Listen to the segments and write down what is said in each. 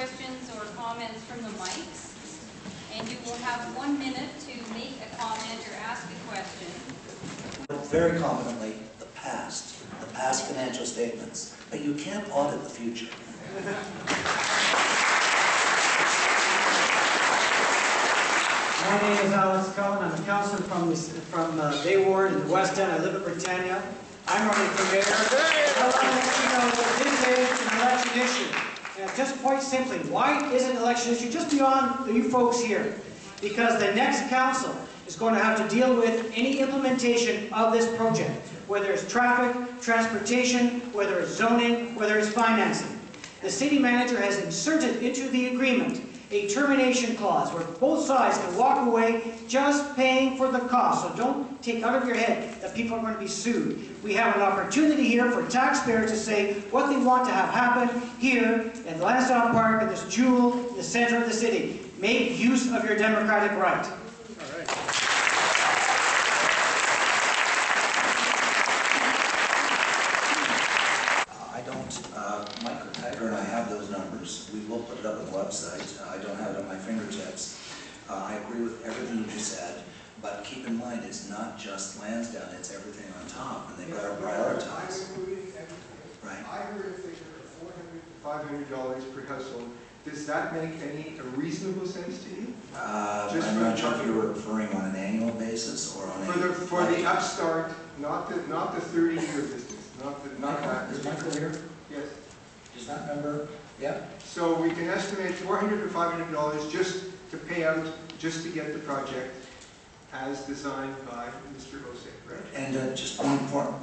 questions or comments from the mics, and you will have 1 minute to make a comment or ask a question. Very confidently, the past financial statements, but you can't audit the future. My name is Scotton. I'm a councillor from Bay Ward in the West End. I live at Britannia. I'm running for mayor. I want to let you know that this is an election issue. And just quite simply, why is it an election issue? Just beyond you folks here. Because the next council is going to have to deal with any implementation of this project, whether it's traffic, transportation, whether it's zoning, whether it's financing. The city manager has inserted into the agreement a termination clause where both sides can walk away just paying for the cost. So don't take out of your head that people are going to be sued. We have an opportunity here for taxpayers to say what they want to have happen here in Lansdowne Park, in this jewel in the center of the city. Make use of your democratic right. Mike Tiger and I have those numbers. We will put it up on the website. I don't have it on my fingertips. I agree with everything you just said, but keep in mind it's not just Lansdowne, it's everything on top, and they've got to prioritize. Right. I heard a figure of $400 to $500 per household. Does that make any reasonable sense to you? I'm not sure if you were referring on an annual basis or on for the upstart, not the 30-year business. Not that. Is Michael here? Yes. Does that number? Yeah. So we can estimate $400 to $500 just to pay out, just to get the project as designed by Mr. Osei, right? And just one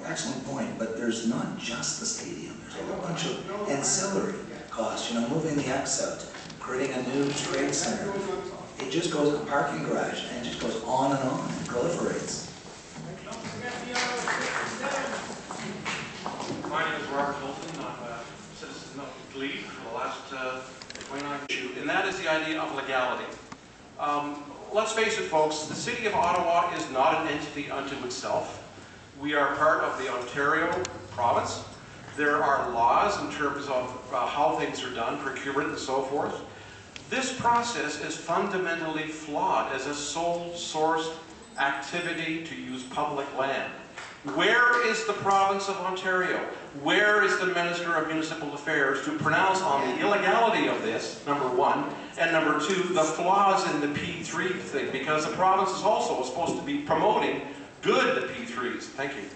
excellent point, but there's not just the stadium. There's a whole bunch of ancillary costs. You know, moving the X out, creating a new trade center. It just goes a parking garage, and it just goes on and proliferates. My name is Robert Hilton. I'm a citizen of Glebe for the last 29 issue, and that is the idea of legality. Let's face it, folks, the City of Ottawa is not an entity unto itself. We are part of the Ontario province. There are laws in terms of how things are done, procurement and so forth. This process is fundamentally flawed as a sole source activity to use public land. Where is the province of Ontario? Where is the Minister of Municipal Affairs to pronounce on the illegality of this, number one, and number two, the flaws in the P3 thing, because the province is also supposed to be promoting good P3s. Thank you.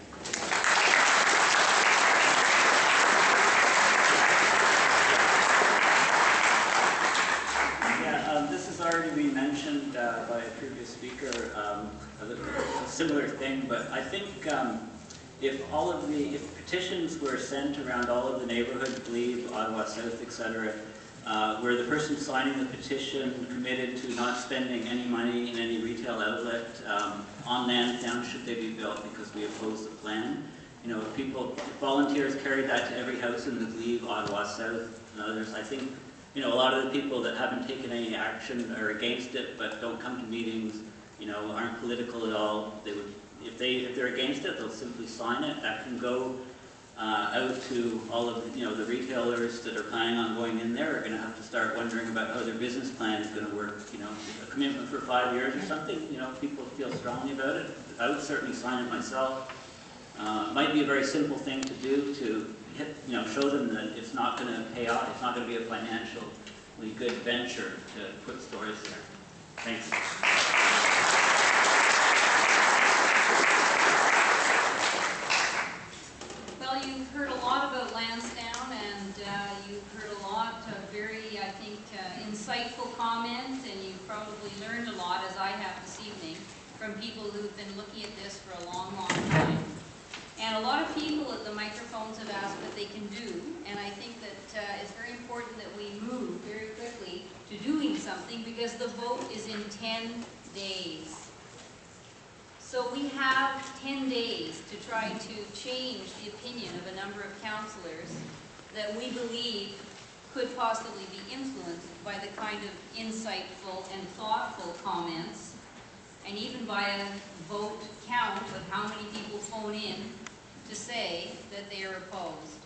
This has already been mentioned by a previous speaker, a similar thing, but I think if petitions were sent around all of the neighborhoods, Glebe, Ottawa South, etc., where the person signing the petition committed to not spending any money in any retail outlet on Lansdowne should they be built because we oppose the plan. You know, if volunteers carried that to every house in the Glebe, Ottawa South, and others, I think, you know, a lot of the people that haven't taken any action are against it, but don't come to meetings, you know, aren't political at all. They would, if they're against it, they'll simply sign it. That can go out to all of the, you know, the retailers that are planning on going in there are going to have to start wondering about how their business plan is going to work. You know, a commitment for 5 years or something. You know, people feel strongly about it. I would certainly sign it myself. It might be a very simple thing to do to show them that it's not going to pay off. It's not going to be a financially good venture to put stores there. Thanks. Well, you've heard a lot about Lansdowne, and you've heard a lot of very, I think, insightful comments, and you've probably learned a lot, as I have this evening, from people who've been looking at this for a long, long time. And a lot of people at the microphones have asked what they can do, and I think that it's very important that we move very quickly to doing something because the vote is in 10 days. So we have 10 days to try to change the opinion of a number of councillors that we believe could possibly be influenced by the kind of insightful and thoughtful comments, and even by a vote count of how many people phone in to say that they are opposed.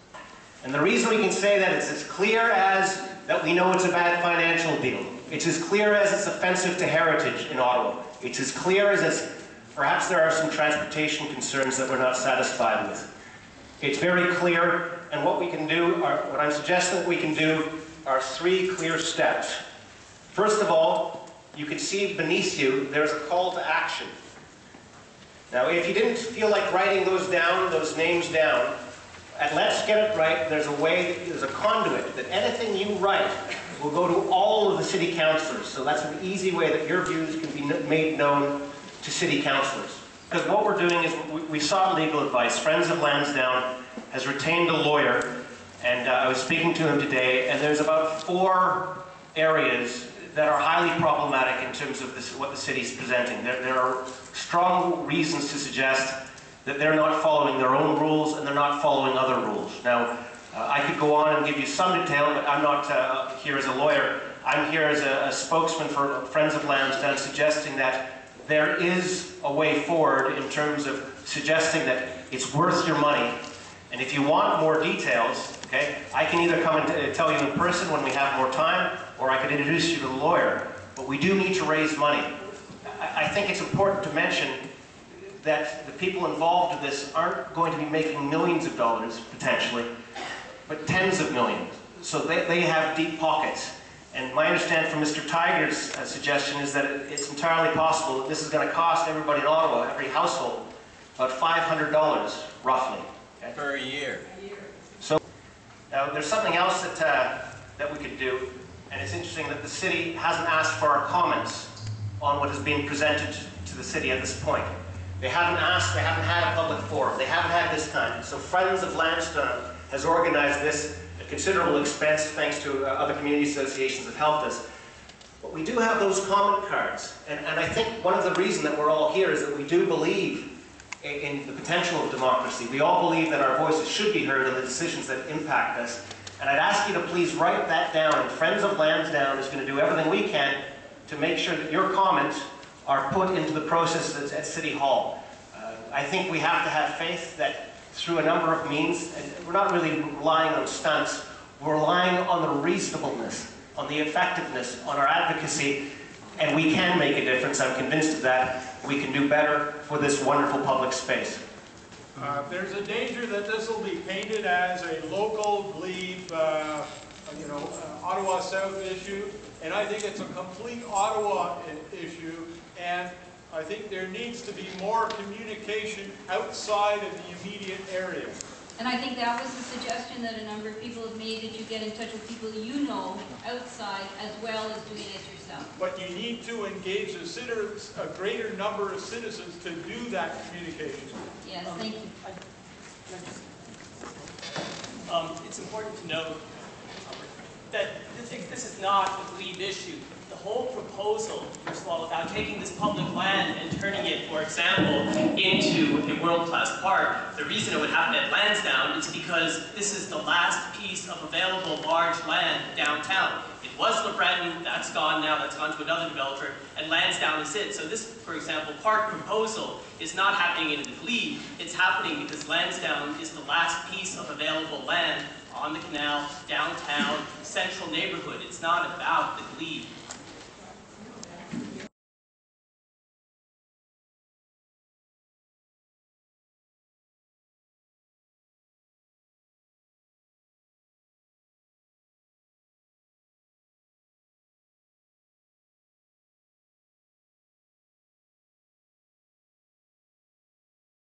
And the reason we can say that is as clear as that we know it's a bad financial deal. It's as clear as it's offensive to heritage in Ottawa. It's as clear as perhaps there are some transportation concerns that we're not satisfied with. It's very clear, and what we can do, what I'm suggesting that we can do, are 3 clear steps. First of all, you can see beneath you, there's a call to action. Now, if you didn't feel like writing those down, those names down, at Let's Get It Right, there's a way, there's a conduit, that anything you write will go to all of the city councillors. So that's an easy way that your views can be made known to city councillors. Because what we're doing is, we sought legal advice. Friends of Lansdowne has retained a lawyer, and I was speaking to him today, and there's about 4 areas that are highly problematic in terms of what the city's presenting. There are strong reasons to suggest that they're not following their own rules and they're not following other rules. Now, I could go on and give you some detail, but I'm not here as a lawyer. I'm here as a spokesman for Friends of Lansdowne, suggesting that there is a way forward in terms of suggesting that it's worth your money. And if you want more details, okay, I can either come and tell you in person when we have more time, or I could introduce you to the lawyer. But we do need to raise money. I think it's important to mention that the people involved in this aren't going to be making millions of dollars, potentially, but tens of millions. So they have deep pockets. And my understanding from Mr. Tiger's suggestion is that it's entirely possible that this is going to cost everybody in Ottawa, every household, about $500, roughly. Okay? Per year. So now there's something else that we could do, and it's interesting that the city hasn't asked for our comments on what has been presented to the city at this point. They haven't asked, they haven't had a public forum, they haven't had this time. So Friends of Lansdowne has organized this at considerable expense, thanks to other community associations that helped us. But we do have those comment cards, and I think one of the reasons that we're all here is that we do believe in the potential of democracy. We all believe that our voices should be heard in the decisions that impact us. And I'd ask you to please write that down, and Friends of Lansdowne is going to do everything we can to make sure that your comments are put into the process that's at City Hall. I think we have to have faith that through a number of means, and we're not really relying on stunts, we're relying on the reasonableness, on the effectiveness, on our advocacy, and we can make a difference. I'm convinced of that. We can do better for this wonderful public space. There's a danger that this will be painted as a local glebe, Ottawa South issue, and I think it's a complete Ottawa issue, and I think there needs to be more communication outside of the immediate area. And I think that was the suggestion that a number of people have made, that you get in touch with people you know outside as well as doing it yourself. But you need to engage a greater number of citizens to do that communication. Yes, thank you. It's important to note that this is not a glebe issue. The whole proposal, first of all, about taking this public land and turning it, for example, into a world-class park, the reason it would happen at Lansdowne is because this is the last piece of available large land downtown. It was Le Breton, that's gone now, that's gone to another developer, and Lansdowne is it. So this, for example, park proposal is not happening in the glebe, it's happening because Lansdowne is the last piece of available land on the canal, downtown, central neighborhood. It's not about the glebe.